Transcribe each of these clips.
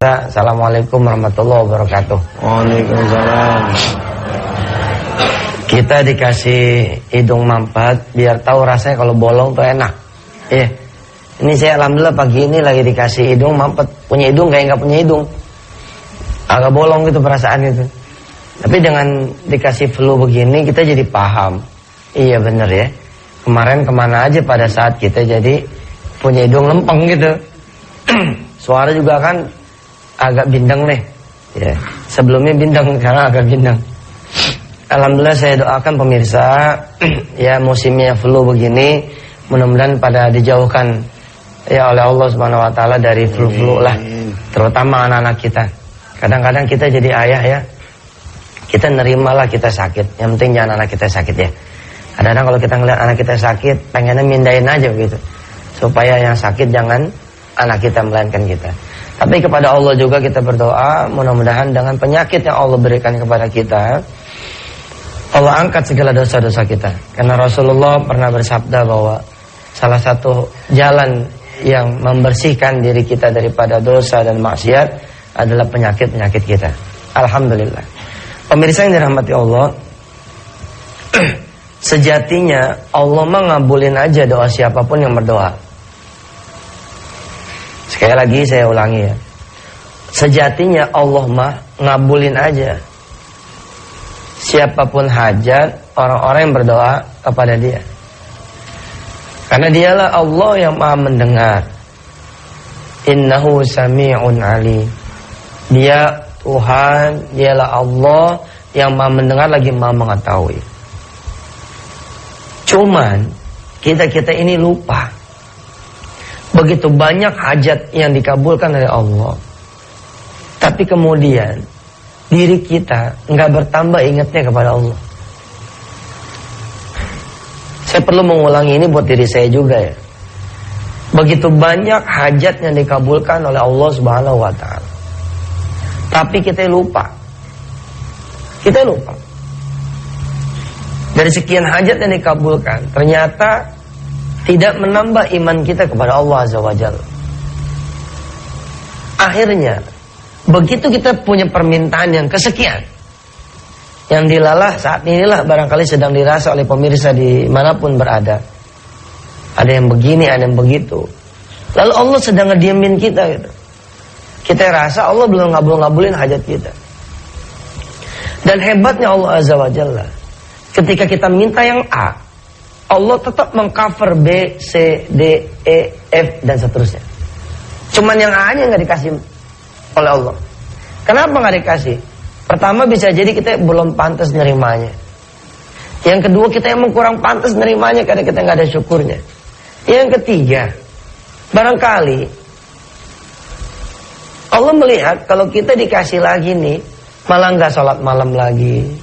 Assalamualaikum warahmatullahi wabarakatuh. Waalaikumsalam. Kita dikasih hidung mampet biar tahu rasanya kalau bolong tuh enak. Iya. Ini saya alhamdulillah pagi ini lagi dikasih hidung mampet. Punya hidung kayak nggak punya hidung. Agak bolong gitu perasaan gitu. Tapi dengan dikasih flu begini kita jadi paham. Iya bener ya. Kemarin kemana aja pada saat kita jadi punya hidung lempeng gitu. Suara juga kan agak bindeng nih. Ya. Sebelumnya bindeng, sekarang agak bindeng. Alhamdulillah saya doakan pemirsa ya musimnya flu begini mudah-mudahan pada dijauhkan ya oleh Allah Subhanahu wa taala dari flu-flu lah, terutama anak-anak kita. Kadang-kadang kita jadi ayah ya. Kita nerimalah kita sakit. Yang penting jangan anak kita sakit ya. Kadang-kadang kalau kita ngeliat anak kita sakit, pengennya mindahin aja begitu. Supaya yang sakit jangan anak kita melainkan kita. Tapi kepada Allah juga kita berdoa, mudah-mudahan dengan penyakit yang Allah berikan kepada kita, Allah angkat segala dosa-dosa kita. Karena Rasulullah pernah bersabda bahwa salah satu jalan yang membersihkan diri kita daripada dosa dan maksiat adalah penyakit-penyakit kita. Alhamdulillah. Pemirsa yang dirahmati Allah, sejatinya Allah mengabulin aja doa siapapun yang berdoa. Sekali lagi saya ulangi ya. Sejatinya Allah mah ngabulin aja siapapun hajat orang-orang yang berdoa kepada dia. Karena dialah Allah yang maha mendengar. Innahu sami'un alim. Dia Tuhan, dialah Allah yang maha mendengar lagi maha mengetahui. Cuman kita ini lupa. Begitu banyak hajat yang dikabulkan oleh Allah. Tapi kemudian diri kita nggak bertambah ingatnya kepada Allah. Saya perlu mengulangi ini buat diri saya juga ya. Begitu banyak hajat yang dikabulkan oleh Allah Subhanahu wa taala. Tapi kita lupa. Kita lupa. Dari sekian hajat yang dikabulkan, ternyata tidak menambah iman kita kepada Allah Azza wa Jalla. Akhirnya begitu kita punya permintaan yang kesekian, yang dilalah saat inilah barangkali sedang dirasa oleh pemirsa dimanapun berada. Ada yang begini, ada yang begitu. Lalu Allah sedang ngediemin kita gitu. Kita rasa Allah belum ngabulin hajat kita. Dan hebatnya Allah Azza wa Jalla, ketika kita minta yang A, Allah tetap mengcover B, C, D, E, F dan seterusnya. Cuman yang A-nya nggak dikasih oleh Allah. Kenapa nggak dikasih? Pertama bisa jadi kita belum pantas nerimanya. Yang kedua kita emang kurang pantas nerimanya karena kita nggak ada syukurnya. Yang ketiga, barangkali Allah melihat kalau kita dikasih lagi nih, malah nggak sholat malam lagi,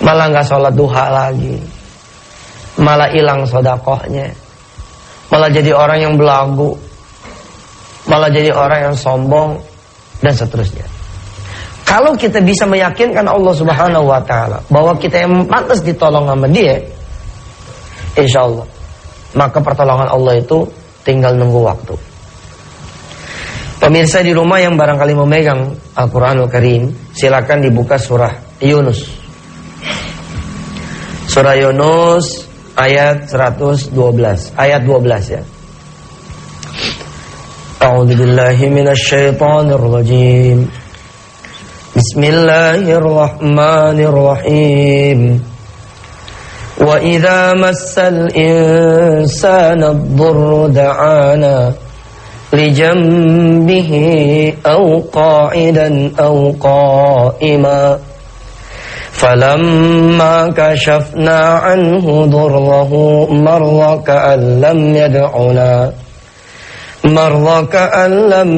malah nggak sholat duha lagi, malah hilang sodakohnya, malah jadi orang yang belagu, malah jadi orang yang sombong dan seterusnya. Kalau kita bisa meyakinkan Allah Subhanahu wa taala bahwa kita yang pantas ditolong sama dia, insya Allah, maka pertolongan Allah itu tinggal nunggu waktu. Pemirsa di rumah yang barangkali memegang Al-Quranul Karim, silakan dibuka surah Yunus. Surah Yunus ayat 112, ayat 12 ya. A'udzu billahi minasy syaithanir rajim. Bismillahirrahmanirrahim. Wa idza massal insana ad-durru da'ana li janbihi aw qa'idan aw qa'ima falamma kashafna 'anhu durrahu marra ka'an lam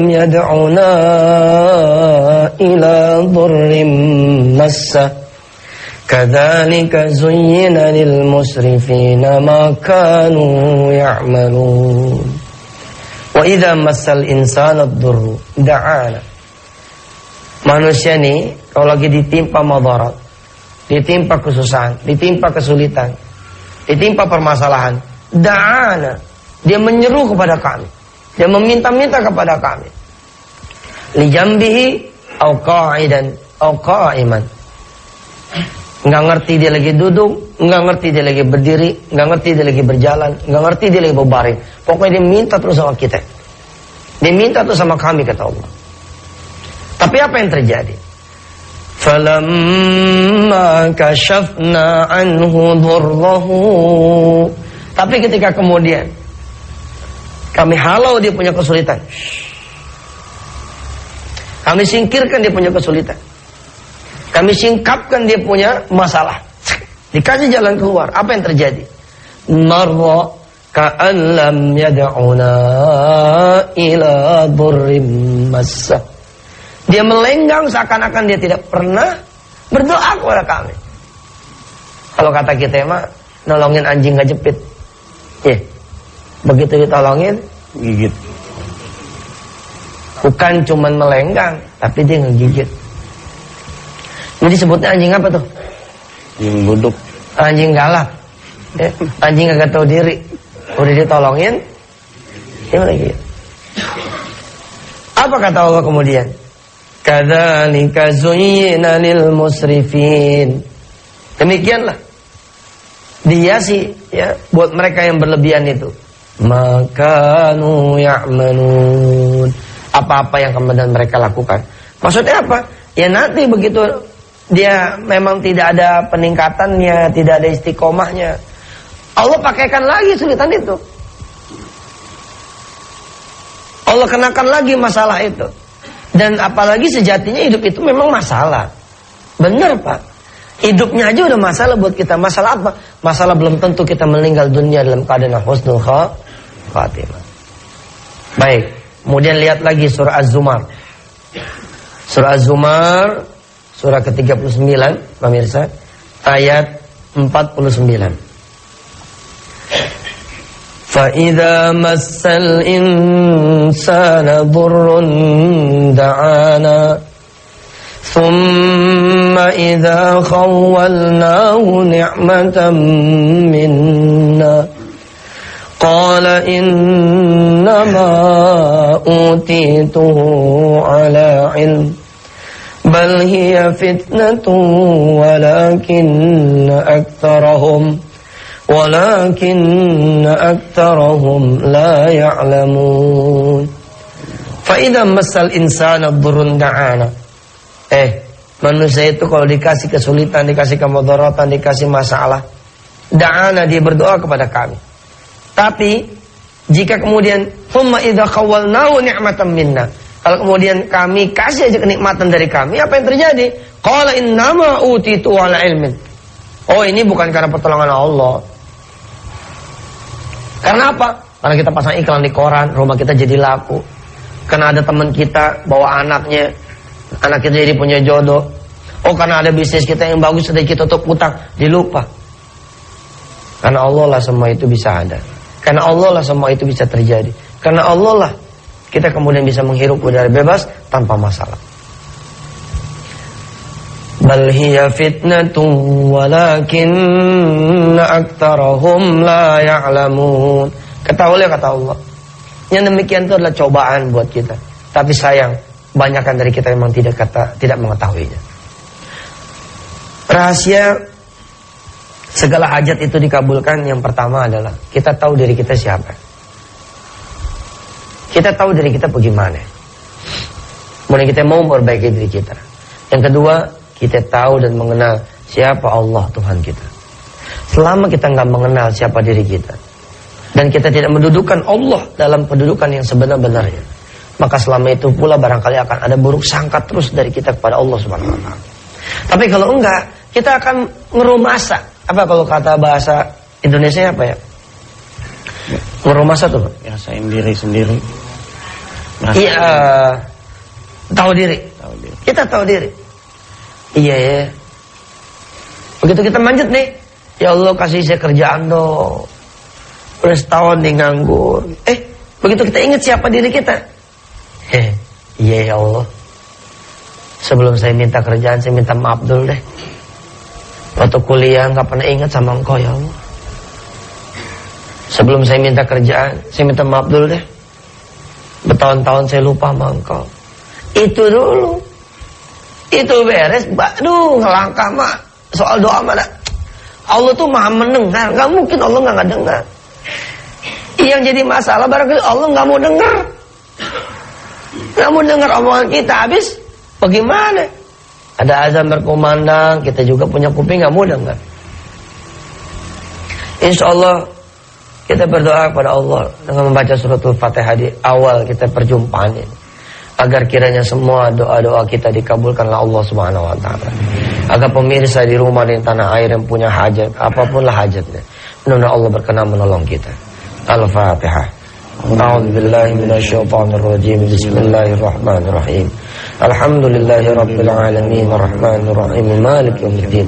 yad'una ila dhurrin massah kadzalika zuyyina lil musrifina ma kanu ya'malun. Wa idza massal insana ad-durru da'ana. Manusia nih kalau lagi ditimpa madarat, ditimpa kesusahan, ditimpa kesulitan, ditimpa permasalahan, da'ana, dia menyeru kepada kami, dia meminta-minta kepada kami. li jambihi au qa'idan au qa'iman. Enggak ngerti dia lagi duduk, enggak ngerti dia lagi berdiri, enggak ngerti dia lagi berjalan, enggak ngerti dia lagi berbaring. Pokoknya dia minta terus sama kita. Dia minta terus sama kami, kata Allah. Tapi apa yang terjadi? Falamma kashafna anhu dhurrahu. Tapi ketika kemudian kami halau dia punya kesulitan, kami singkirkan dia punya kesulitan, kami singkapkan dia punya masalah, dikasih jalan keluar, apa yang terjadi? Marra ka'an lam yad'una ila dhurrim massa. Dia melenggang seakan-akan dia tidak pernah berdoa kepada kami. Kalau kata kita mah nolongin anjing gak jepit. Ya. Begitu ditolongin gigit. Bukan cuman melenggang, tapi dia ngegigit. Jadi sebutnya anjing apa tuh? Anjing buduk. Anjing galak. Ya. Anjing gak tahu diri. Udah ditolongin, dia ngegigit. Apa kata Allah kemudian? Kadzalika zuyyina lil musrifin. Demikianlah dia sih ya buat mereka yang berlebihan itu. Makanu ya'malun. Apa-apa yang kemudian mereka lakukan. Maksudnya apa? Ya nanti begitu dia memang tidak ada peningkatannya, tidak ada istiqomahnya, Allah pakaikan lagi sulitan itu. Allah kenakan lagi masalah itu. Dan apalagi sejatinya hidup itu memang masalah. Benar Pak. Hidupnya aja udah masalah buat kita. Masalah apa? Masalah belum tentu kita meninggal dunia dalam keadaan husnul khatimah. Baik. Kemudian lihat lagi surah Az-Zumar. Surah Az-Zumar, surah ke-39, pemirsa, ayat 49. فَإِذَا مَسَّ الْإِنسَانَ ضُرٌّ دَعَانَا ثُمَّ إِذَا خَوَّلْنَاهُ نِعْمَةً مِنَّا قَالَ إِنَّمَا أُوتِيتُهُ عَلَى عِلْمٍ بَلْ هِيَ فِتْنَةٌ ولكن أكثرهم لا يعلمون فإذا مس الإنسان ضر دعانا. Manusia itu kalau dikasih kesulitan, dikasih kemudaratan, dikasih masalah, da'ana, dia berdoa kepada kami. Tapi jika kemudian humma idza khawalnahu ni'matan minna, kalau kemudian kami kasih aja kenikmatan dari kami, apa yang terjadi? Qala innama utitu ala ilmin. Oh, ini bukan karena pertolongan Allah. Karena apa? Karena kita pasang iklan di koran, rumah kita jadi laku. Karena ada teman kita bawa anaknya, anak kita jadi punya jodoh. Oh, karena ada bisnis kita yang bagus, sudah kita tutup utang, dilupa. Karena Allah lah semua itu bisa ada. Karena Allah lah semua itu bisa terjadi. Karena Allah lah kita kemudian bisa menghirup udara bebas tanpa masalah. Bal hiya fitnatun walakinna aktsarahum la ya'lamun. Ketahuilah kata Allah, yang demikian itu adalah cobaan buat kita. Tapi sayang, banyakkan dari kita memang tidak mengetahuinya. Rahasia segala hajat itu dikabulkan yang pertama adalah kita tahu diri kita siapa. Kita tahu diri kita bagaimana. Kemudian kita mau memperbaiki diri kita. Yang kedua, kita tahu dan mengenal siapa Allah Tuhan kita. Selama kita nggak mengenal siapa diri kita, dan kita tidak mendudukan Allah dalam kedudukan yang sebenar-benarnya, maka selama itu pula barangkali akan ada buruk sangka terus dari kita kepada Allah Subhanahu wa taala. Tapi kalau enggak, kita akan ngerumasa. Apa kalau kata bahasa Indonesia apa ya? Ngerumasa tuh. Rasain diri sendiri. Iya, tahu diri. Kita tahu diri. Iya ya. Begitu kita manjat nih, ya Allah kasih saya kerjaan dong. Udah setahun nih nganggur. Begitu kita ingat siapa diri kita. Iya ya Allah. Sebelum saya minta kerjaan, saya minta maaf dulu deh. Waktu kuliah nggak pernah ingat sama Engkau ya Allah. Sebelum saya minta kerjaan, saya minta maaf dulu deh. Bertahun-tahun saya lupa sama Engkau. Itu dulu. Itu beres, aduh ngelangkah mah. Soal doa mana? Allah tuh maha mendengar, gak mungkin Allah gak dengar. Yang jadi masalah barangkali Allah gak mau dengar. Gak mau dengar omongan kita, habis bagaimana? Ada azan berkumandang, kita juga punya kuping gak mau dengar. Insya Allah kita berdoa kepada Allah dengan membaca suratul Fatihah di awal kita perjumpaan ini, agar kiranya semua doa-doa kita dikabulkan oleh Allah Subhanahu wa taala. Agar pemirsa di rumah di tanah air yang punya hajat, apapun lah hajatnya, mudah-mudahan Allah berkenan menolong kita. Al-Fatihah. A'udzubillahi minasyaitonir rajim. Bismillahirrahmanirrahim. Alhamdulillahirabbil alamin arrahmanir rahim maliki yaumiddin.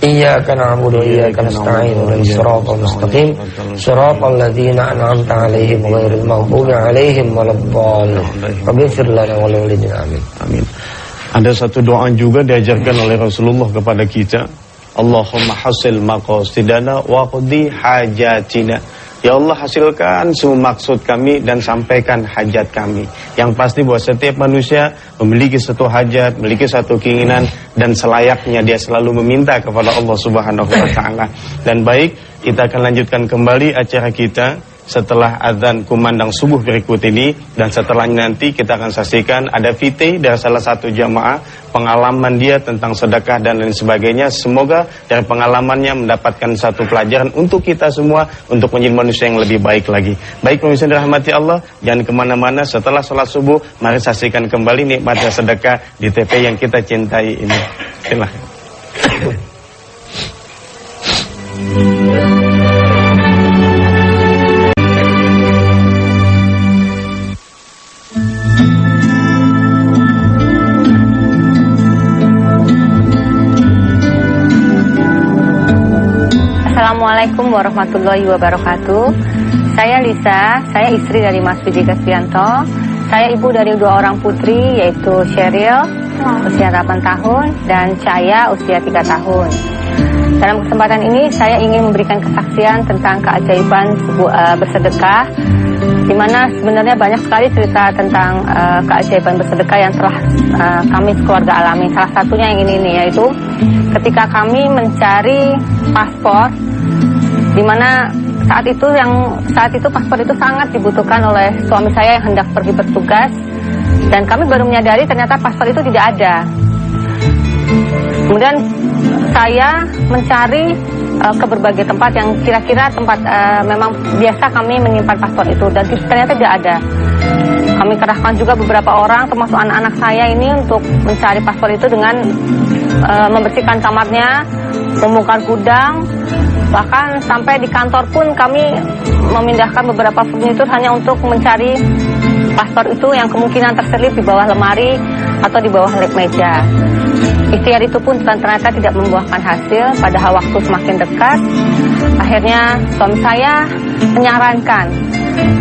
Iyyaka na'budu wa iyyaka nasta'in ihdinas siratal mustaqim siratal ladzina an'amta 'alaihim ghairil maghdubi 'alaihim waladdallin. Rabbighfir lana wa liwalidina amin. Amin. Ada satu doa juga diajarkan oleh Rasulullah kepada kita. Allahumma hasil maqasidana wa qdi hajatina. Ya Allah, hasilkan semua maksud kami dan sampaikan hajat kami. Yang pasti bahwa setiap manusia memiliki satu hajat, memiliki satu keinginan, dan selayaknya dia selalu meminta kepada Allah Subhanahu wa taala. Dan baik, kita akan lanjutkan kembali acara kita setelah azan kumandang subuh berikut ini, dan setelahnya nanti kita akan saksikan ada VT dari salah satu jamaah, pengalaman dia tentang sedekah dan lain sebagainya. Semoga dari pengalamannya mendapatkan satu pelajaran untuk kita semua untuk menjadi manusia yang lebih baik lagi. Baik pemirsa dirahmati Allah, jangan kemana-mana. Setelah sholat subuh, mari saksikan kembali nikmatnya sedekah di TV yang kita cintai ini. Silahkan. Assalamualaikum warahmatullahi wabarakatuh. Saya Lisa, saya istri dari Mas Widi Kasbianto. Saya ibu dari 2 orang putri, yaitu Sheryl usia 8 tahun dan Cahaya usia 3 tahun. Dalam kesempatan ini saya ingin memberikan kesaksian tentang keajaiban bersedekah, di mana sebenarnya banyak sekali cerita tentang keajaiban bersedekah yang telah kami keluarga alami. Salah satunya yang ini nih, yaitu ketika kami mencari paspor, di mana saat itu paspor itu sangat dibutuhkan oleh suami saya yang hendak pergi bertugas, dan kami baru menyadari ternyata paspor itu tidak ada. Kemudian saya mencari ke berbagai tempat yang kira-kira tempat memang biasa kami menyimpan paspor itu, dan ternyata tidak ada. Kami kerahkan juga beberapa orang, termasuk anak-anak saya ini, untuk mencari paspor itu dengan membersihkan kamarnya, membongkar gudang. Bahkan sampai di kantor pun kami memindahkan beberapa furnitur hanya untuk mencari paspor itu yang kemungkinan terselip di bawah lemari atau di bawah meja. Ikhtiar itu pun ternyata tidak membuahkan hasil. Pada waktu semakin dekat, akhirnya suami saya menyarankan,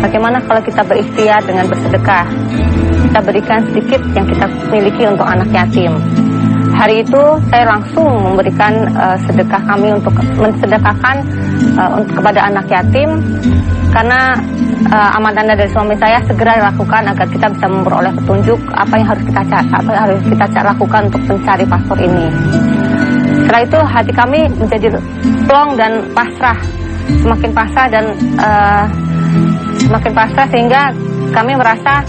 bagaimana kalau kita berikhtiar dengan bersedekah, kita berikan sedikit yang kita miliki untuk anak yatim. Hari itu saya langsung memberikan sedekah kami untuk mensedekahkan kepada anak yatim, karena amanah dari suami saya segera dilakukan agar kita bisa memperoleh petunjuk apa yang harus kita lakukan untuk mencari paspor ini. Setelah itu hati kami menjadi plong dan pasrah, semakin pasrah sehingga kami merasa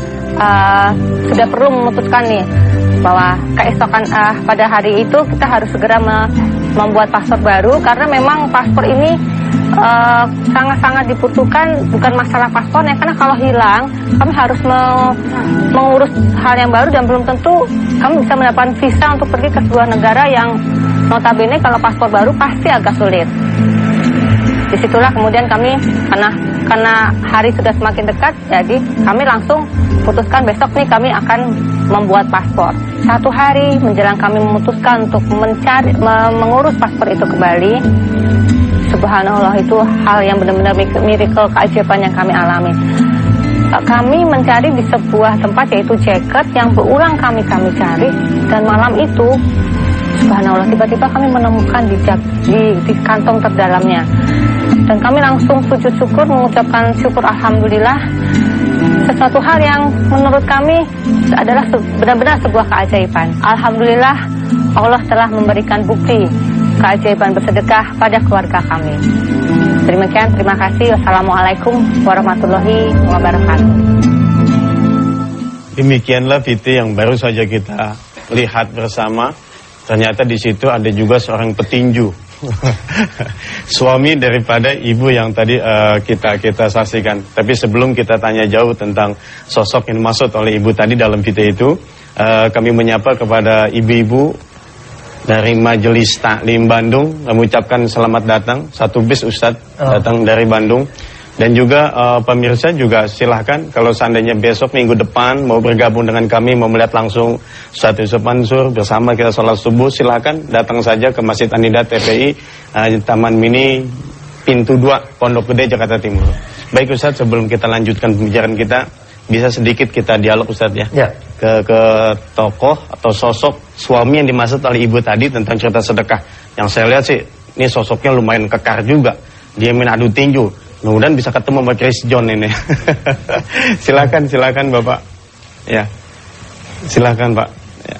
sudah perlu memutuskan nih bahwa keesokan pada hari itu kita harus segera membuat paspor baru, karena memang paspor ini sangat-sangat dibutuhkan. Bukan masalah paspornya, karena kalau hilang kami harus mengurus hal yang baru, dan belum tentu kami bisa mendapatkan visa untuk pergi ke sebuah negara yang notabene kalau paspor baru pasti agak sulit. Disitulah kemudian kami, karena hari sudah semakin dekat, jadi kami langsung putuskan besok nih kami akan membuat paspor. 1 hari menjelang kami memutuskan untuk mengurus paspor itu kembali, subhanallah, itu hal yang benar-benar miracle, keajaiban yang kami alami. Kami mencari di sebuah tempat, yaitu jaket yang berulang kami cari, dan malam itu subhanallah tiba-tiba kami menemukan di kantong terdalamnya, dan kami langsung sujud syukur, mengucapkan syukur alhamdulillah. Sesuatu hal yang menurut kami adalah benar-benar sebuah keajaiban. Alhamdulillah Allah telah memberikan bukti keajaiban bersedekah pada keluarga kami. Demikian, terima kasih. Wassalamualaikum warahmatullahi wabarakatuh. Demikianlah Fiti yang baru saja kita lihat bersama. Ternyata di situ ada juga seorang petinju. Suami daripada ibu yang tadi kita saksikan. Tapi sebelum kita tanya jauh tentang sosok yang dimaksud oleh ibu tadi dalam Fiti itu, kami menyapa kepada ibu-ibu dari Majelis Taklim Bandung, mengucapkan selamat datang. Satu bis Ustadz datang dari Bandung. Dan juga pemirsa juga silahkan kalau seandainya besok minggu depan mau bergabung dengan kami, mau melihat langsung Ustadz Yusuf Mansur bersama kita sholat subuh, silahkan datang saja ke Masjid An-Nida TPI Taman Mini Pintu 2 Pondok Gede Jakarta Timur. Baik Ustadz, sebelum kita lanjutkan pembicaraan kita, bisa sedikit kita dialog Ustadz ya, ke tokoh atau sosok suami yang dimaksud oleh ibu tadi tentang cerita sedekah. Yang saya lihat sih ini sosoknya lumayan kekar juga, dia main adu tinju. Mudah-mudahan bisa ketemu sama Chris John ini. Silakan Bapak. Ya. Silakan Pak. Ya.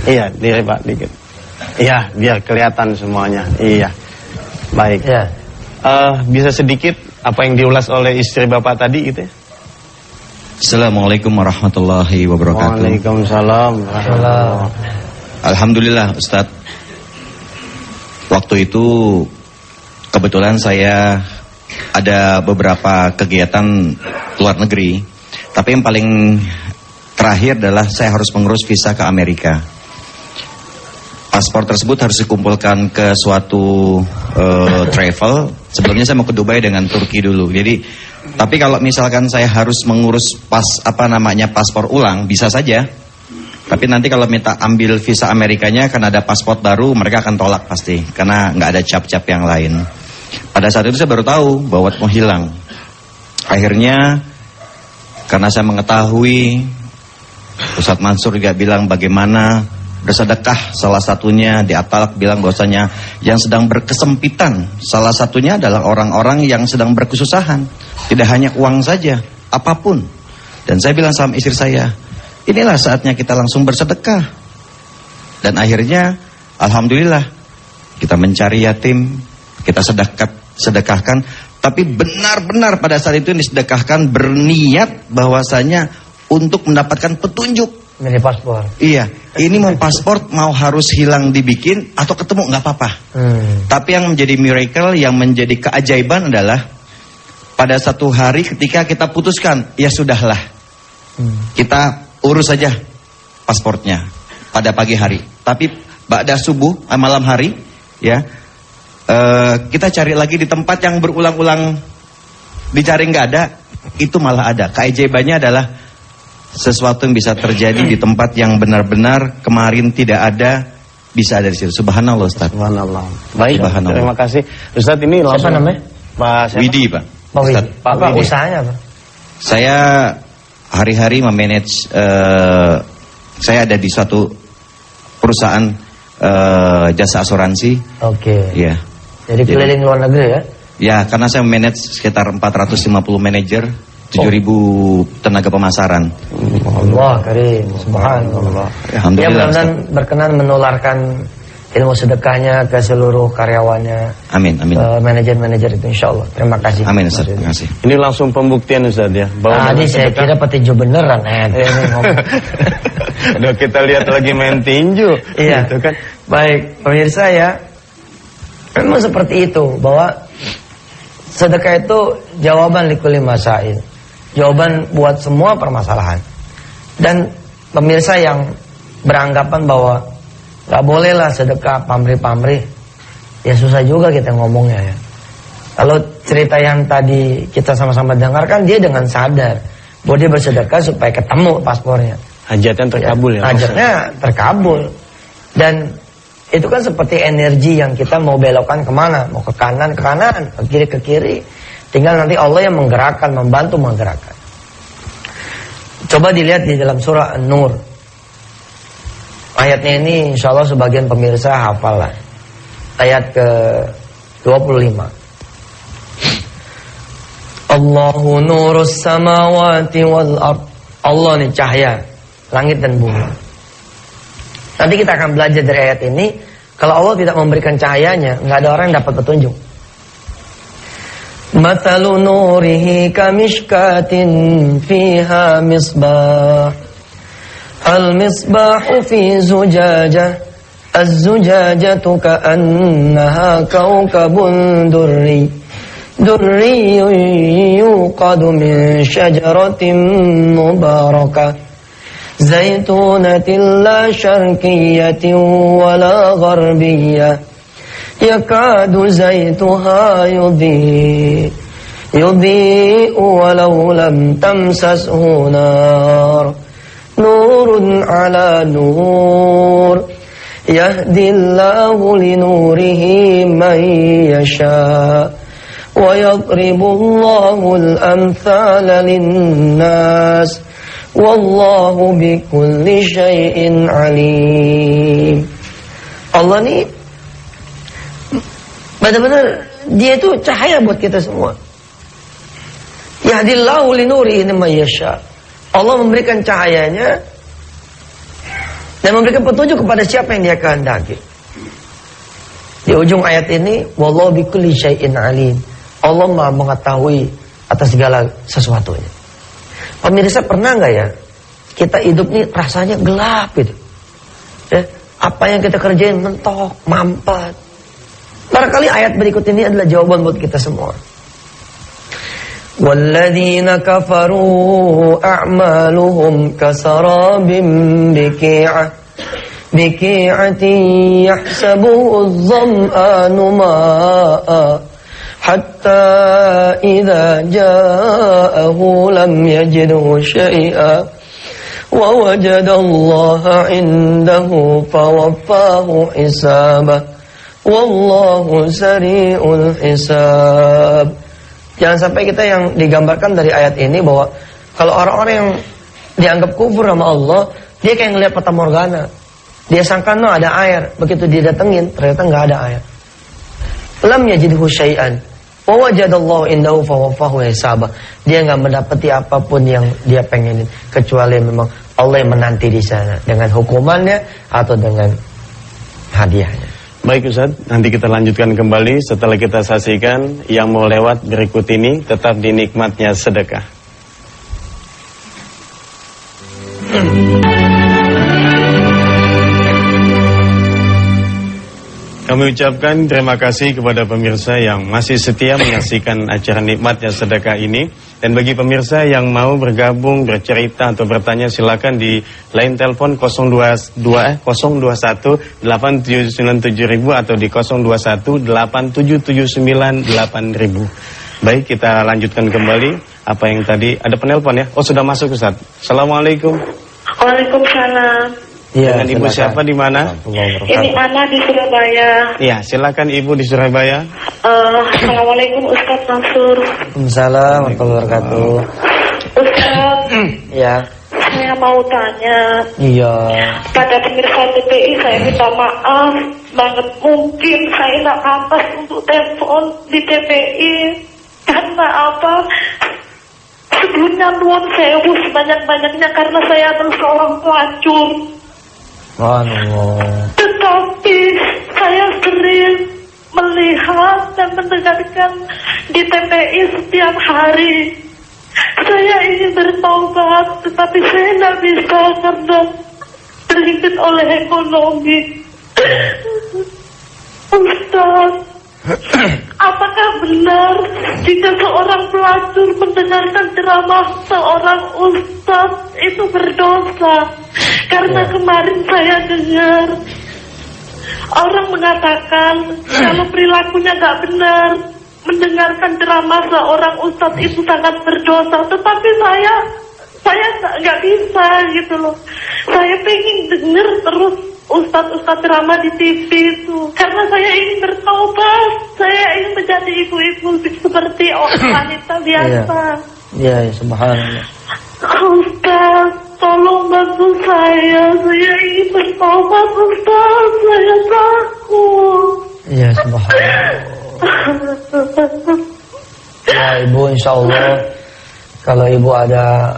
Iya, diri Pak dikit. Iya, biar kelihatan semuanya. Iya. Baik. Ya. Bisa sedikit apa yang diulas oleh istri Bapak tadi gitu ya? Assalamualaikum warahmatullahi wabarakatuh. Waalaikumsalam. Alhamdulillah Ustadz. Waktu itu kebetulan saya ada beberapa kegiatan luar negeri, tapi yang paling terakhir adalah saya harus mengurus visa ke Amerika. Paspor tersebut harus dikumpulkan ke suatu travel. Sebelumnya saya mau ke Dubai dengan Turki dulu. Jadi, tapi kalau misalkan saya harus mengurus paspor ulang, bisa saja. Tapi nanti kalau minta ambil visa Amerikanya, karena ada paspor baru, mereka akan tolak pasti, karena nggak ada cap-cap yang lain. Pada saat itu saya baru tahu bahwa mau hilang. Akhirnya karena saya mengetahui, Ustadz Mansur juga bilang bagaimana bersedekah, salah satunya di Atalak bilang bahwasanya yang sedang berkesempitan, salah satunya adalah orang-orang yang sedang berkesusahan. Tidak hanya uang saja, apapun. Dan saya bilang sama istri saya, inilah saatnya kita langsung bersedekah. Dan akhirnya alhamdulillah kita mencari yatim, kita sedekahkan, tapi benar-benar pada saat itu disedekahkan berniat bahwasanya untuk mendapatkan petunjuk. Ini paspor. Iya, ini mau paspor mau harus hilang dibikin atau ketemu nggak apa-apa. Tapi yang menjadi miracle, yang menjadi keajaiban adalah pada satu hari ketika kita putuskan, ya sudahlah, kita urus saja pasportnya pada pagi hari. Tapi ba'da subuh, malam hari, ya. Kita cari lagi di tempat yang berulang-ulang dicari nggak ada, itu malah ada. Keajaibannya adalah sesuatu yang bisa terjadi di tempat yang benar-benar kemarin tidak ada, bisa ada di situ. Subhanallah Ustaz. Subhanallah. Baik, Subhanallah. Terima kasih Ustaz. Ini langsung. Siapa namanya? Pak Widi Pak. Pak Widi. Apa Widi. usahanya Pak? Saya hari-hari memanage, saya ada di suatu perusahaan jasa asuransi. Oke. Iya. Jadi keliling luar negeri ya? Ya, karena saya manage sekitar 450 manajer, 7.000 tenaga pemasaran. Allah karim, subhanallah. Ya, Alhamdulillah. mudah-mudahan berkenan menularkan ilmu sedekahnya ke seluruh karyawannya. Amin, amin. Manajer-manajer itu insyaallah. Terima kasih. Amin Ustaz, terima kasih. Ini langsung pembuktian Ustaz ya. Tadi saya kira petinju beneran ini ngomong. Aduh, kita lihat lagi main tinju. Iya. Gitu kan. Baik, pemirsa ya. Memang seperti itu, bahwa sedekah itu jawaban likulli masail. Jawaban buat semua permasalahan. Dan pemirsa yang beranggapan bahwa gak bolehlah sedekah pamrih-pamrih, ya susah juga kita ngomongnya ya. Kalau cerita yang tadi kita sama-sama dengarkan, dia dengan sadar bahwa dia bersedekah supaya ketemu paspornya. Hajatnya terkabul ya. Hajatnya terkabul. Dan itu kan seperti energi yang kita mau belokkan kemana, mau ke kanan, ke kiri, ke kiri. Tinggal nanti Allah yang menggerakkan, membantu menggerakkan. Coba dilihat di dalam surah An-Nur. Ayatnya ini insya Allah sebagian pemirsa hafal lah. Ayat ke-25. Allahu nurus samawati wal ard. Allah nih cahaya langit dan bumi. Nanti kita akan belajar dari ayat ini, kalau Allah tidak memberikan cahayanya, nggak ada orang yang dapat petunjuk. Mathalu nurihi kamishkatin fiha misbah. Al misbahu fi zujajah. Az-zujajatu ka'annaha kawkabun durri. Durri yuqadu min syajaratin mubarakah. Zaitunatin la syarkiyatin wa la gharbiyah. Yakadu zaituha yudhi'u walau lam tamsashu nar. Nurun ala nur. Yahdillahu linurihi man yasha. Wa yadribullahu al-amthala linnas. Wallahu bikulli syai'in alim. Allah nih benar-benar dia itu cahaya buat kita semua. Yahdillahu linurihi man yasha. Allah memberikan cahayanya dan memberikan petunjuk kepada siapa yang Dia kehendaki. Di ujung ayat ini, wallahu bikulli syai'in alim. Allah Maha mengetahui atas segala sesuatunya. Pemirsa, pernah nggak ya kita hidup ini rasanya gelap gitu? Ya, apa yang kita kerjain mentok, mampet. Barangkali ayat berikut ini adalah jawaban buat kita semua. Walladzina kafaru a'maluhum kasarabim biqi'atin yahsabuhu adh-dham'anu ma'a hatta idza ja'ahu lam yajidhu syai'a wa wajada Allah 'indahu fawaffahu hisabah. Wallahu sari'ul hisab. Jangan sampai kita yang digambarkan dari ayat ini bahwa kalau orang-orang yang dianggap kufur sama Allah, dia kayak ngelihat fata morgana. Dia sangka no ada air, begitu dia datengin ternyata nggak ada air. Lam yajidhu syai'an wa wajadallahu indahu fawaffahu hisabah. Dia nggak mendapati apapun yang dia pengenin kecuali memang Allah yang menanti di sana dengan hukumannya atau dengan hadiahnya. Baik Ustaz, nanti kita lanjutkan kembali setelah kita saksikan yang mau lewat berikut ini. Tetap di nikmatnya sedekah. Kami ucapkan terima kasih kepada pemirsa yang masih setia menyaksikan acara nikmatnya sedekah ini. Dan bagi pemirsa yang mau bergabung, bercerita atau bertanya, silakan di line telepon 021-8797.000 atau di 021-8779-8000. Baik, kita lanjutkan kembali apa yang tadi. Ada penelpon ya? Oh, sudah masuk Ustaz. Assalamualaikum. Waalaikumsalam. Ya, dengan Ibu siapa di mana? Ini Ana di Surabaya. Iya, silakan Ibu di Surabaya. Assalamualaikum Ustaz Mansur. Waalaikumsalam warahmatullahi wabarakatuh. Ustaz. Ya. Saya mau tanya. Iya. Pada pemirsa TPI saya minta maaf banget, mungkin saya nggak pantas untuk telepon di TPI karena apa? Sebelumnya nuwun sewu sebanyak-banyaknya karena saya adalah seorang pelacur. Tetapi saya sering melihat dan mendengarkan di TPI setiap hari. Saya ingin bertaubat, tetapi saya tidak bisa karena terhimpit oleh ekonomi. Ustaz, apakah benar jika seorang pelacur mendengarkan ceramah seorang ustaz itu berdosa? Karena kemarin saya dengar orang mengatakan kalau perilakunya nggak benar, mendengarkan ceramah seorang ustaz itu sangat berdosa. Tetapi saya nggak bisa gitu loh. Saya pengen dengar terus ustaz-ustaz ceramah di TV itu karena saya ingin bertaubat, saya ingin menjadi ibu-ibu seperti wanita biasa. Iya, subhanallah. Ustaz, tolong bantu saya ingin bertaubat Ustaz, saya takut. Iya, subhanallah. Ya Ibu, insya Allah kalau Ibu ada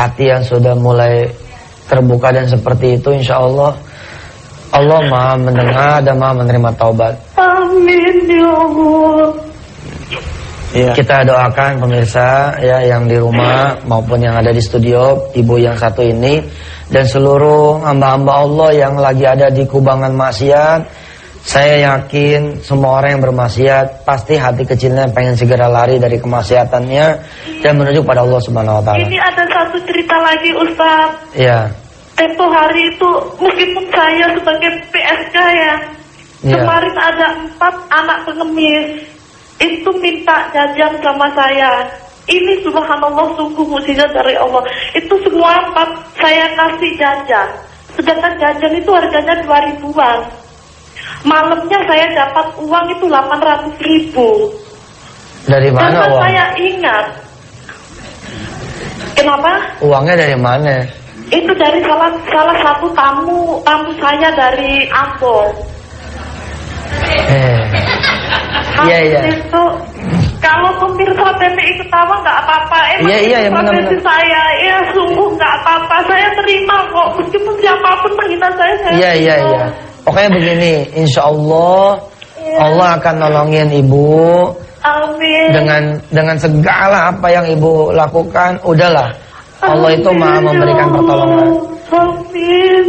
hati yang sudah mulai terbuka dan seperti itu, insya Allah Allah maha mendengar dan maha menerima taubat. Amin ya Allah. Iya. Kita doakan pemirsa ya yang di rumah maupun yang ada di studio, ibu yang satu ini dan seluruh hamba-hamba Allah yang lagi ada di kubangan maksiat. Saya yakin semua orang yang bermaksiat pasti hati kecilnya pengen segera lari dari kemaksiatannya dan menuju pada Allah Subhanahu wa taala. Ini ada satu cerita lagi Ustaz. Iya. Tempo hari itu meskipun saya sebagai PSK ya, kemarin ada 4 anak pengemis itu minta jajan sama saya. Ini subhanallah sungguh mukjizat dari Allah. Itu semua 4 saya kasih jajan. Sedangkan jajan itu harganya 2.000-an. Malamnya saya dapat uang itu 800.000. Dari mana karena uang? Saya ingat. Kenapa? Uangnya dari mana? Itu dari salah satu tamu saya dari Ambon. Iya. Itu kalau pemirsa PPI ketawa nggak apa-apa. Emang iya, profesi saya, ya sungguh nggak apa-apa. Saya terima kok, meskipun siapapun menghina saya. Iya. Pokoknya begini, insya Allah Allah akan nolongin ibu. Amin. Dengan segala apa yang ibu lakukan, udahlah. Allah itu maha memberikan pertolongan. Amin.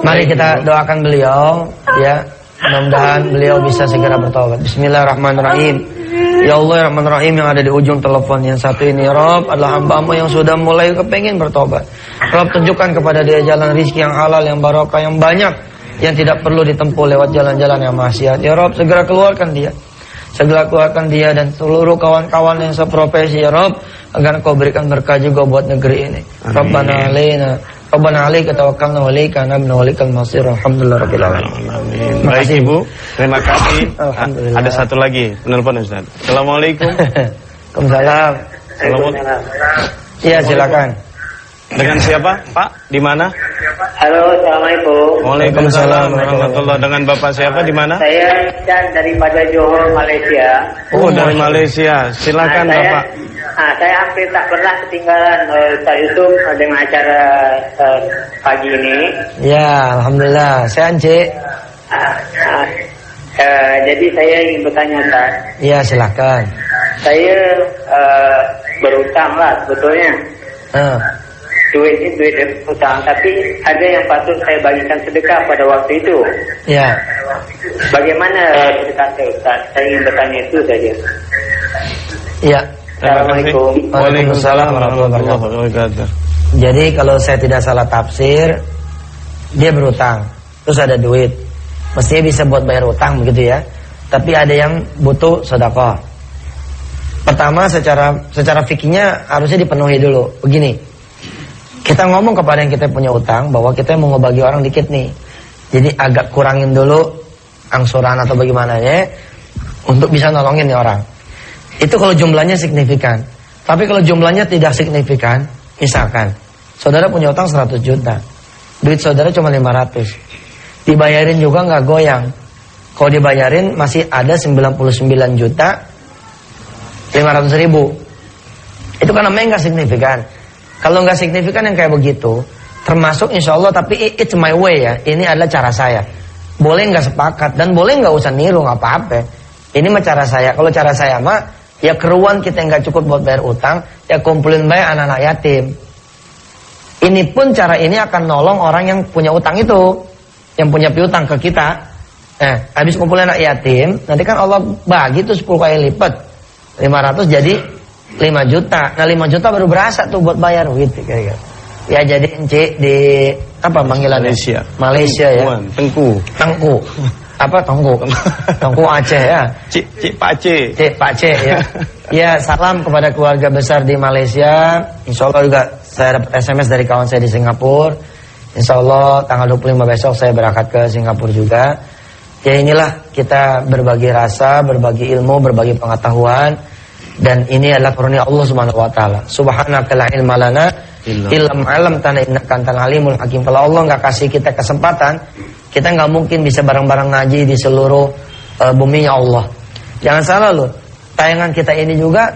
Mari kita doakan beliau, ya. Mudah-mudahan beliau bisa segera bertobat. Bismillahirrahmanirrahim. Ya Allah, ya Rahman-Rahim, yang ada di ujung telepon yang satu ini, Rob adalah hamba-Mu yang sudah mulai kepengin bertobat. Rob, tunjukkan kepada dia jalan rizki yang halal, yang barokah, yang banyak, yang tidak perlu ditempuh lewat jalan-jalan yang maksiat. Ya Rob, segera keluarkan dia. Segera keluarkan dia dan seluruh kawan-kawan yang seprofesi, ya Rob, agar Kau berikan berkah juga buat negeri ini. Rabbana alaika tawakkalna wa ilaika anabna wa ilaikal masir. Alhamdulillahirabbil alamin. Amin. Baik Ibu, terima kasih. Alhamdulillah. Ada satu lagi penelpon Ustaz. Assalamualaikum. Waalaikumsalam. Assalamualaikum. Iya, silakan. Dengan siapa, Pak? Di mana? Halo, assalamualaikum. Waalaikumsalam warahmatullahi. Dengan Bapak siapa di mana? Saya Chan daripada Johor, Malaysia. Oh, dari Malaysia. Silakan Bapak. Saya hampir tak pernah ketinggalan Ustaz Yusuf dengan acara pagi ini. Ya, alhamdulillah. Saya Ance. Jadi saya ingin bertanya Ustaz. Ya, silakan. Saya berutang lah sebetulnya. Duit utang, tapi ada yang patut saya bagikan sedekah pada waktu itu. Ya. Bagaimana sedekah saya Ustaz? Saya ingin bertanya itu saja. Ya. Assalamualaikum. Waalaikumsalam warahmatullahi wabarakatuh. Jadi kalau saya tidak salah tafsir, dia berutang, terus ada duit, mestinya bisa buat bayar utang begitu ya. Tapi ada yang butuh sedekah. Pertama secara fikihnya harusnya dipenuhi dulu. Begini, kita ngomong kepada yang kita punya utang bahwa kita mau ngebagi orang dikit nih, jadi agak kurangin dulu angsuran atau bagaimana ya, untuk bisa nolongin nih orang. Itu kalau jumlahnya signifikan. Tapi kalau jumlahnya tidak signifikan, misalkan saudara punya utang 100 juta, duit saudara cuma 500, dibayarin juga nggak goyang. Kalau dibayarin masih ada 99 juta 500.000. Itu kan namanya nggak signifikan. Kalau nggak signifikan yang kayak begitu, termasuk insya Allah, tapi it's my way ya. Ini adalah cara saya. Boleh nggak sepakat dan boleh nggak usah niru, nggak apa-apa. Ini mah cara saya. Kalau cara saya mah ya keruan kita nggak cukup buat bayar utang, ya kumpulin bayar anak-anak yatim. Ini pun cara ini akan nolong orang yang punya utang itu, yang punya piutang ke kita. Habis kumpulin anak yatim, nanti kan Allah bagi tuh 10 kali lipat, 500 jadi 5 juta. Nah 5 juta baru berasa tuh buat bayar gitu kira-kira. Ya jadi Encik di apa panggilannya? Malaysia ya. Tengku. Apa Tengku Aceh ya. Cik Pak C ya. Ya, salam kepada keluarga besar di Malaysia. Insya Allah juga saya dapat SMS dari kawan saya di Singapura. Insya Allah tanggal 25 besok saya berangkat ke Singapura juga. Ya inilah kita berbagi rasa, berbagi ilmu, berbagi pengetahuan. Dan ini adalah karunia Allah Subhanahu wa taala. Subhanaka la ilma lana illa ma 'allamtana innaka antal alimul hakim. Kalau Allah enggak kasih kita kesempatan, kita nggak mungkin bisa bareng-bareng ngaji di seluruh buminya Allah. Jangan salah loh, tayangan kita ini juga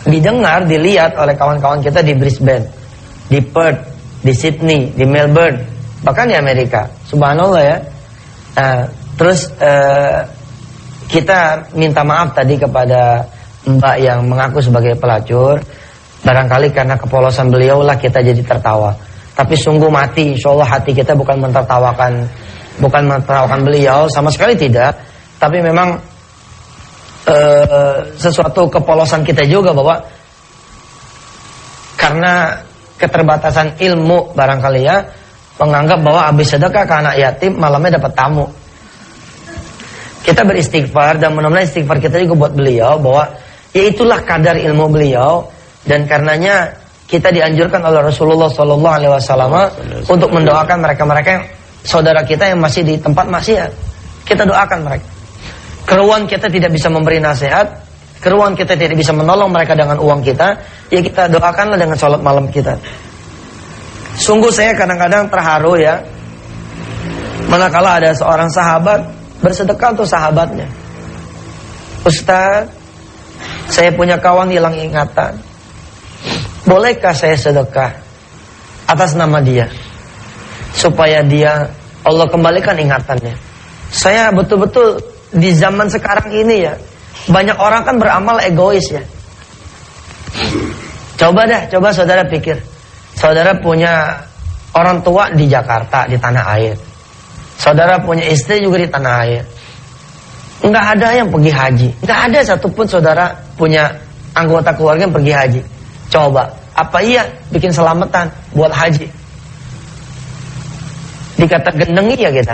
didengar, dilihat oleh kawan-kawan kita di Brisbane. di Perth, di Sydney, di Melbourne, bahkan di Amerika. Subhanallah ya. Terus kita minta maaf tadi kepada Mbak yang mengaku sebagai pelacur. Barangkali karena kepolosan beliau lah kita jadi tertawa. Tapi sungguh mati, insya Allah hati kita bukan mentertawakan beliau, sama sekali tidak. Tapi memang sesuatu kepolosan kita juga bahwa karena keterbatasan ilmu barangkali ya, menganggap bahwa habis sedekah ke anak yatim malamnya dapat tamu. Kita beristighfar dan mudah-mudahan istighfar kita juga buat beliau bahwa ya itulah kadar ilmu beliau. Dan karenanya kita dianjurkan oleh Rasulullah SAW untuk mendoakan mereka-mereka saudara kita yang masih di tempat maksiat. Kita doakan mereka. Keruan kita tidak bisa memberi nasihat, keruan kita tidak bisa menolong mereka dengan uang kita, ya kita doakanlah dengan sholat malam kita. Sungguh saya kadang-kadang terharu ya, manakala ada seorang sahabat bersedekah untuk sahabatnya. Ustaz, saya punya kawan hilang ingatan. Bolehkah saya sedekah atas nama dia, supaya dia Allah kembalikan ingatannya. Saya betul-betul di zaman sekarang ini ya, banyak orang kan beramal egois ya. Coba saudara pikir, saudara punya orang tua di Jakarta, di tanah air. Saudara punya istri juga di tanah air. Enggak ada yang pergi haji. Enggak ada satupun saudara punya anggota keluarga yang pergi haji. Coba, apa iya bikin selamatan buat haji? Dikata gendengi ya kita.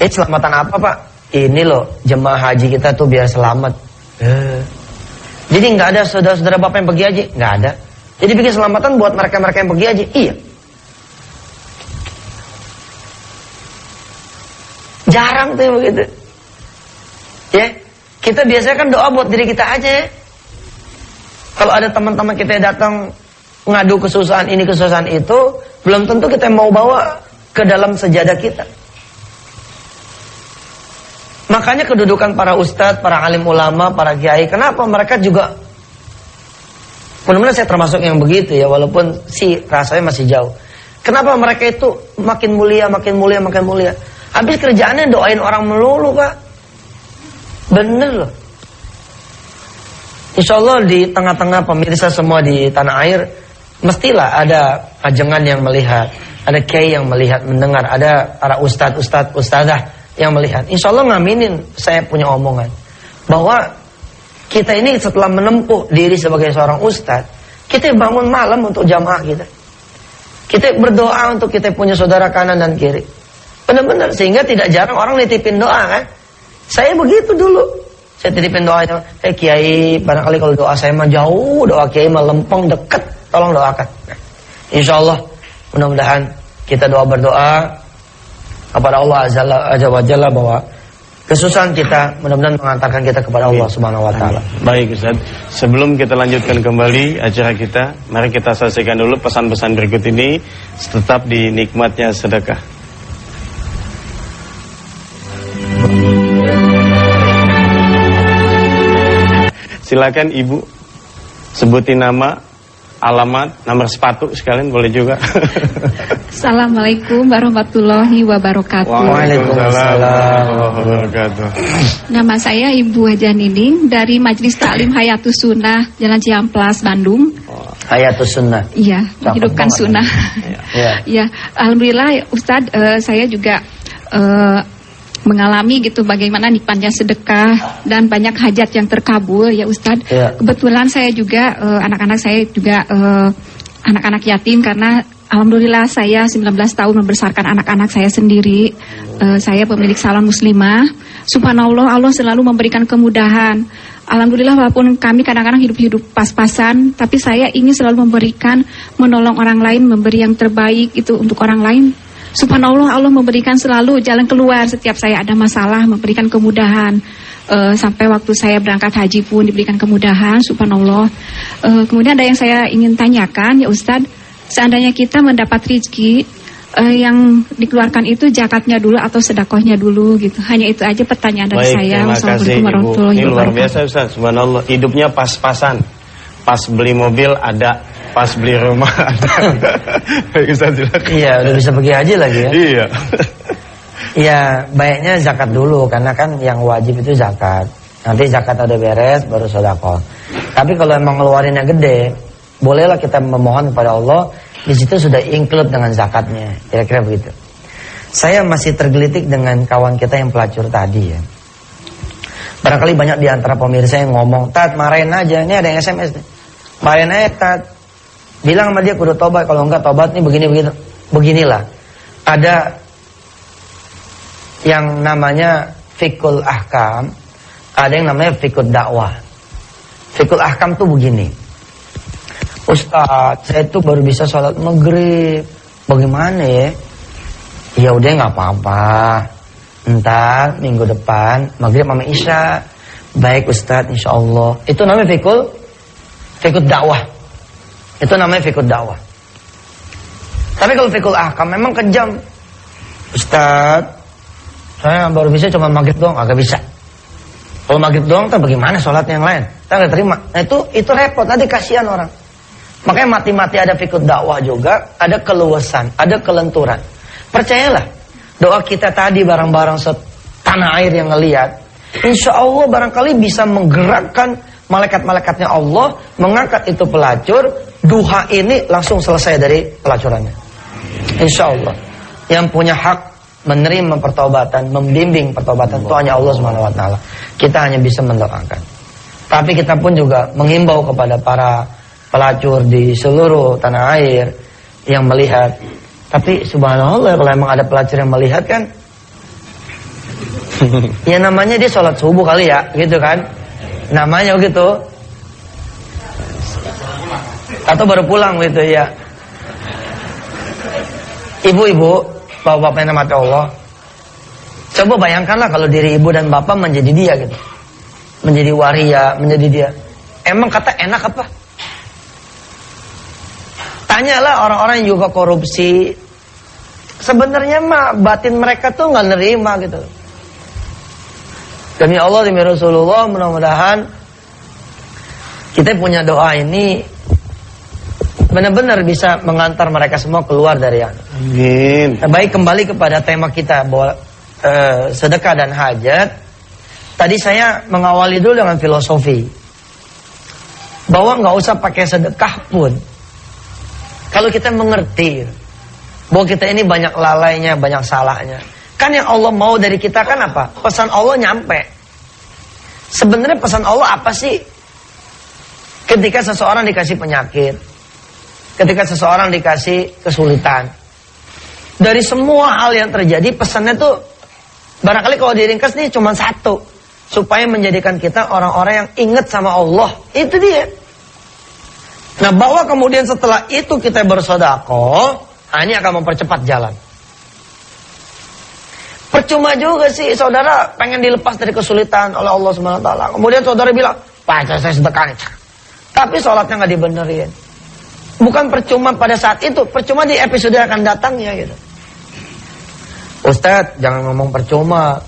Selamatan apa Pak? Ini loh jemaah haji kita tuh biar selamat. Jadi nggak ada saudara-saudara bapak yang pergi haji, nggak ada. Jadi bikin selamatan buat mereka-mereka yang pergi haji. Iya. Jarang tuh yang begitu. Ya, kita biasanya kan doa buat diri kita aja ya. Kalau ada teman-teman kita yang datang ngadu kesusahan ini kesusahan itu, belum tentu kita mau bawa ke dalam sejadah kita. Makanya kedudukan para ustadz, para alim ulama, para kiai, kenapa mereka juga, benar-benar saya termasuk yang begitu ya, walaupun sih rasanya masih jauh. Kenapa mereka itu makin mulia, makin mulia, makin mulia? Habis kerjaannya doain orang melulu Pak. Bener loh. Insya Allah di tengah-tengah pemirsa semua di tanah air, mestilah ada ajengan yang melihat, ada kiai yang melihat, mendengar, ada para ustadz-ustadzah yang melihat. Insya Allah ngaminin saya punya omongan bahwa kita ini setelah menempuh diri sebagai seorang ustadz, kita bangun malam untuk jamaah kita. Kita berdoa untuk kita punya saudara kanan dan kiri. Benar-benar, sehingga tidak jarang orang nitipin doa kan. Saya begitu dulu. Saya titipin doa, kiai, barangkali kalau doa saya mah jauh, doa kiai mah lempeng, dekat, tolong doakan. Insya Allah, mudah-mudahan kita berdoa kepada Allah Azza wa Jalla bahwa kesusahan kita mudah-mudahan mengantarkan kita kepada Allah Subhanahu wa taala. Baik Ustaz, sebelum kita lanjutkan kembali acara kita, mari kita saksikan dulu pesan-pesan berikut ini, tetap di nikmatnya sedekah. Silakan Ibu sebutin nama, alamat, nomor sepatu sekalian boleh juga. Assalamualaikum warahmatullahi wabarakatuh. Waalaikumsalam warahmatullahi wabarakatuh. Nama saya Ibu Haja Nining dari Majelis Taklim Hayatus Sunnah Jalan Ciamplas Bandung. Hayatus Sunnah. Iya, menghidupkan sunnah. Iya, alhamdulillah Ustadz, saya juga mengalami gitu bagaimana nikmatnya sedekah dan banyak hajat yang terkabul ya Ustadz. Kebetulan saya juga anak-anak saya juga anak-anak yatim karena alhamdulillah saya 19 tahun membesarkan anak-anak saya sendiri. Saya pemilik salon muslimah. Subhanallah, Allah selalu memberikan kemudahan. Alhamdulillah walaupun kami kadang-kadang hidup pas-pasan, tapi saya ingin selalu memberikan, menolong orang lain, memberi yang terbaik itu untuk orang lain. Subhanallah, Allah memberikan selalu jalan keluar setiap saya ada masalah, memberikan kemudahan. Sampai waktu saya berangkat haji pun diberikan kemudahan, subhanallah. Kemudian ada yang saya ingin tanyakan ya Ustadz, seandainya kita mendapat rezeki, yang dikeluarkan itu zakatnya dulu atau sedekahnya dulu gitu. Hanya itu aja pertanyaan dari saya. Wassalamualaikum warahmatullahi wabarakatuh. Ini luar biasa Ustaz, subhanallah. Hidupnya pas-pasan. Pas beli mobil ada Pas beli rumah ada. Iya, udah bisa pergi haji lagi ya. Iya. Iya, baiknya zakat dulu karena kan yang wajib itu zakat. Nanti zakat udah beres baru sedekah. Tapi kalau emang ngeluarinnya gede, bolehlah kita memohon kepada Allah, di situ sudah include dengan zakatnya. Kira-kira begitu. Saya masih tergelitik dengan kawan kita yang pelacur tadi ya. Barangkali banyak di antara pemirsa yang ngomong, "Tat, marahin aja." Ini ada yang SMS nih. Marahin aja, Tat. Bilang sama dia kudu tobat, kalau enggak tobat nih begini-begitu. Beginilah. Ada yang namanya fikul ahkam, ada yang namanya fikul dakwah. Fikul ahkam tuh begini. Ustaz, saya tuh baru bisa sholat maghrib. Bagaimana ya? Ya udah nggak apa-apa. Entar minggu depan maghrib sama isya. Baik Ustaz, insya Allah. Itu namanya fikul dakwah. Itu namanya fikul dakwah. Tapi kalau fikul ahkam memang kejam. Ustaz, saya baru bisa cuma maghrib doang, agak bisa. Kalau maghrib doang, tak bagaimana sholatnya yang lain? Tak nggak terima. Nah itu repot, nanti kasihan orang. Makanya mati-mati ada fikul dakwah juga, ada keluasan, ada kelenturan. Percayalah, doa kita tadi barang-barang setanah air yang ngelihat, insya Allah barangkali bisa menggerakkan malaikat-malaikatnya Allah, mengangkat itu pelacur, duha ini langsung selesai dari pelacurannya. Insya Allah. Yang punya hak menerima pertobatan, membimbing pertobatan itu hanya Allah SWT. Kita hanya bisa mendoakan. Tapi kita pun juga menghimbau kepada para pelacur di seluruh tanah air yang melihat. Tapi subhanallah, kalau emang ada pelacur yang melihat kan, ya namanya dia sholat subuh kali ya, gitu kan? Namanya begitu. Atau baru pulang gitu ya. Ibu-ibu, bapak-bapak yang mati Allah, coba bayangkanlah kalau diri ibu dan bapak menjadi dia gitu. Menjadi waria, menjadi dia. Emang kata enak apa? Tanyalah orang-orang yang juga korupsi. Sebenarnya mah batin mereka tuh nggak nerima gitu. Demi Allah, demi Rasulullah, mudah-mudahan kita punya doa ini benar-benar bisa mengantar mereka semua keluar dari yang. Amin. Baik, kembali kepada tema kita bahwa sedekah dan hajat. Tadi saya mengawali dulu dengan filosofi bahwa nggak usah pakai sedekah pun. Kalau kita mengerti bahwa kita ini banyak lalainya, banyak salahnya. Kan yang Allah mau dari kita kan apa? Pesan Allah nyampe. Sebenarnya pesan Allah apa sih? Ketika seseorang dikasih penyakit, ketika seseorang dikasih kesulitan, dari semua hal yang terjadi, pesannya tuh barangkali kalau diringkas nih cuma satu, supaya menjadikan kita orang-orang yang ingat sama Allah. Itu dia. Nah, bahwa kemudian setelah itu kita bersedekah, ini akan mempercepat jalan. Percuma juga sih saudara pengen dilepas dari kesulitan oleh Allah SWT. Kemudian saudara bilang, "Pak, saya sedekah nih." Tapi sholatnya nggak dibenerin. Bukan percuma pada saat itu, percuma di episode yang akan datangnya gitu. Ustadz, jangan ngomong percuma.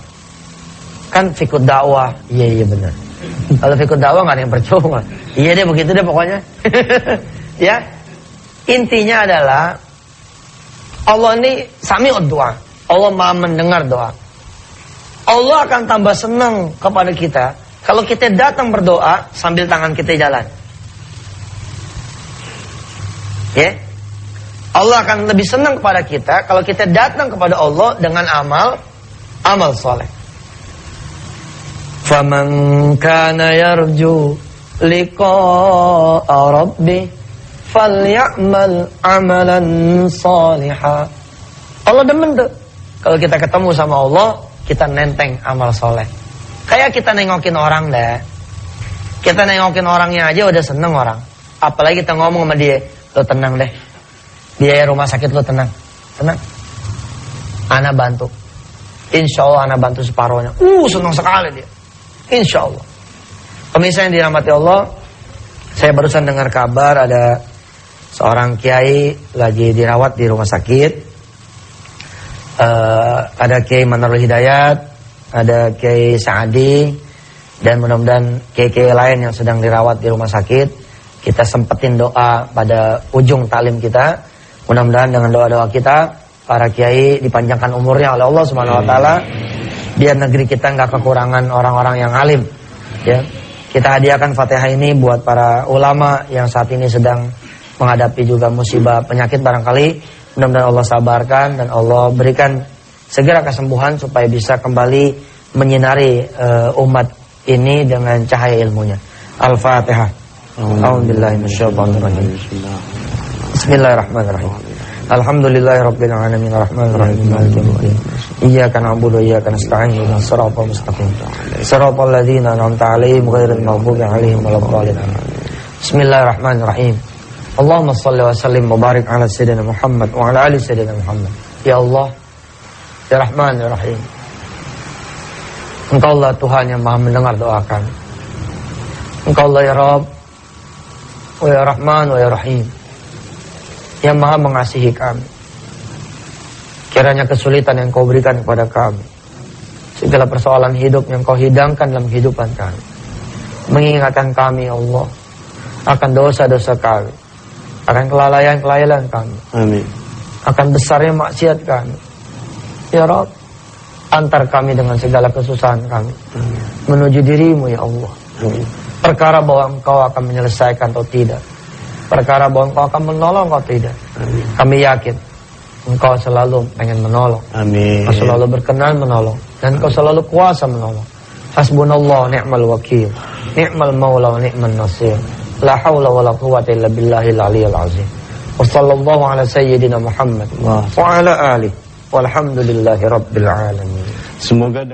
Kan fikut dakwah. Iya benar. Kalau fikut dakwah nggak ada yang percuma. Iya deh, begitu deh pokoknya. Ya, intinya adalah Allah ini sami'ud doa. Allah maha mendengar doa. Allah akan tambah senang kepada kita kalau kita datang berdoa sambil tangan kita jalan. Ya, Allah akan lebih senang kepada kita kalau kita datang kepada Allah dengan amal soleh. Faman kana yarju liqa'a rabbih falyamal amalan salihah. Allah demen tuh kalau kita ketemu sama Allah, kita nenteng amal soleh. Kayak kita nengokin orang deh. Kita nengokin orangnya aja udah seneng orang. Apalagi kita ngomong sama dia, "Lo tenang deh, biaya rumah sakit lo tenang. Tenang, ana bantu. Insya Allah ana bantu separohnya." Senang sekali dia. Insya Allah. Pemirsa yang dirahmati Allah, saya barusan dengar kabar ada seorang kiai lagi dirawat di rumah sakit. Ada Kiai Manarul Hidayat, ada Kiai Saadi, dan mudah-mudahan kiai-kiai lain yang sedang dirawat di rumah sakit. kita sempetin doa pada ujung taklim kita. Mudah-mudahan dengan doa-doa kita, para kiai dipanjangkan umurnya oleh Allah Subhanahu wa taala, biar negeri kita enggak kekurangan orang-orang yang alim. Ya. Kita hadiahkan Fatihah ini buat para ulama yang saat ini sedang menghadapi juga musibah penyakit barangkali. Mudah-mudahan Allah sabarkan dan Allah berikan segera kesembuhan supaya bisa kembali menyinari umat ini dengan cahaya ilmunya. Al-Fatihah. A'udzubillahi minasyaitonirrajim. Bismillahirrahmanirrahim. Alhamdulillahirabbil alamin arrahmanir rahim maliki yaumiddin. Iyyaka na'budu wa iyyaka nasta'in ihdinas siratal mustaqim. Siratal ladzina an'amta 'alaihim ghairil maghdubi 'alaihim waladdallin. Bismillahirrahmanirrahim. Allahumma shalli wa sallim wa barik ala sayyidina Muhammad wa ala ali sayyidina Muhammad. Ya Allah, ya Rahman ya Rahim. Engkau Allah Tuhan yang Maha mendengar doa kami. Engkau Allah ya Rabb, wa ya Rahman wa ya Rahim, yang Maha mengasihi kami. Kiranya kesulitan yang Kau berikan kepada kami, segala persoalan hidup yang Kau hidangkan dalam kehidupan kami, mengingatkan kami Allah akan dosa-dosa kami, akan kelalaian-kelalaian kami, amin, akan besarnya maksiat kami. Ya Rabb, antar kami dengan segala kesusahan kami menuju dirimu ya Allah. amin. Perkara bahwa Engkau akan menyelesaikan atau tidak, perkara bahwa Engkau akan menolong atau tidak, Amin. kami yakin Engkau selalu pengen menolong, Amin. Engkau selalu berkenan menolong, dan Engkau selalu kuasa menolong. Hasbunallah ni'mal wakil, ni'mal maula wa ni'man nasir. La haula wa la quwwata illa billahil aliyyil azim. Wa sallallahu ala sayyidina Muhammad wa ala alihi walhamdulillahi rabbil alamin. Semoga